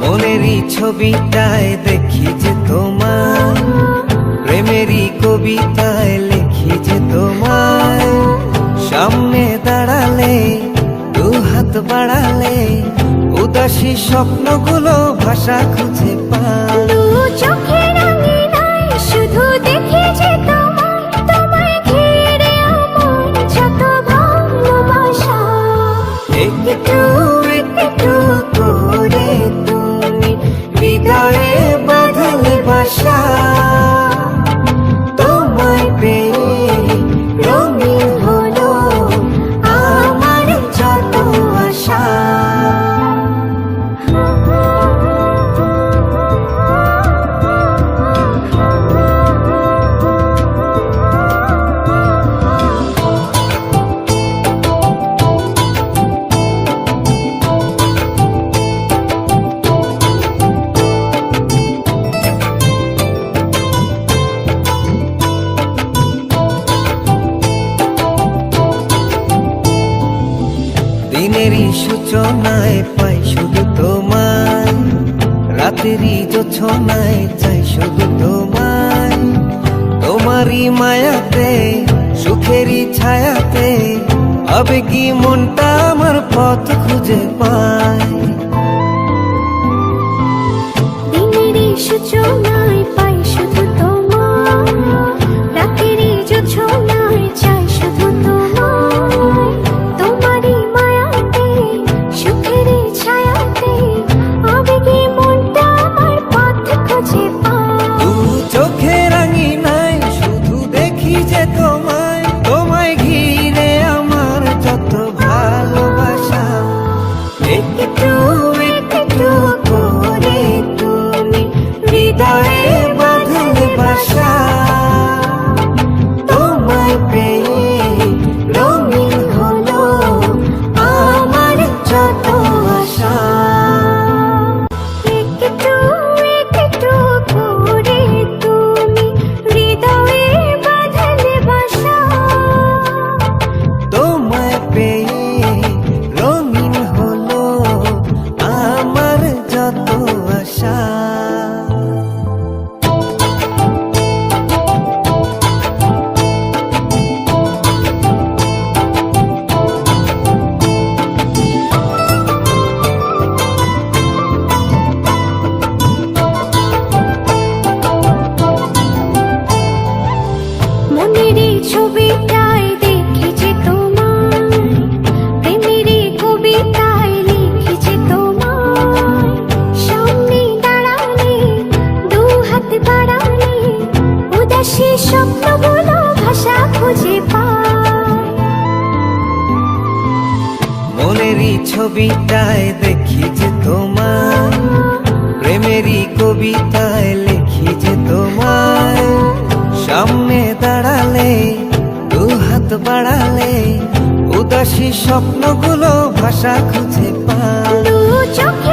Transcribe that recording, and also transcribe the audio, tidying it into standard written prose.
মনেরই ছবিটায় দেখি যে তোমায়, প্রেমেরই কবিতায় লিখি যে তোমায়। সামনে দাঁড়ালে দু হাত বাড়ালে উদাসী স্বপ্নগুলো ভাষা খুঁজে পায়। দু চোখের আঙিনায় শুধু দেখি যে তোমায়, তোমায় ঘিরে আমার যত ভালোবাসা। একটু একটু করে তুমি হৃদয়ে বাঁধলে বাসা। তোমায় পেয়ে রঙিন হলো আমার যত আশা। দিনেরই সূচনায় পাই শুধু তোমায়, রাতেরই জোছনায় চাই শুধু তোমায়। তোমারই মায়াতে সুখেরই ছায়াতে আবেগী মনটা আমার পথ খুঁজে পায়। দিনেরই সূচনায় পাই শুধু তোমায়, রাতেরই জোছনায় চাই শুধু তোমায়। তোমারই মায়াতে সুখেরই ছায়াতে আবেগী মনটা আমার পথ খুঁজে পায়। দু চোখের আঙিনায় শুধু দেখি যে তোমায়, তোমায় ঘিরে আমার যত ভালোবাসা। একটু একটু করে তুমি হৃদয়ে বাঁধলে বাসা। তোমায় পেয়ে রঙিন হলো আমার যত আশা। একটু একটু করে তুমি হৃদয়ে বাঁধলে বাসা। তোমায় পেয়ে রঙিন হলো আমার যত আশা। মনেরই ছবিটায় দেখি যে তোমায়, প্রেমেরই কবিতায় লিখি যে তোমায়। সামনে দাঁড়ালে দু হাত বাড়ালে উদাসী স্বপ্নগুলো ভাষা খুঁজে পায়। মনেরই ছবিটায় দেখি যে তোমায়, প্রেমেরই কবিতায় লিখি যে তোমায়। সামনে দাঁড়ালে দু হাত বাড়ালে উদাসী স্বপ্নগুলো ভাষা খুঁজে পায়। দু চোখ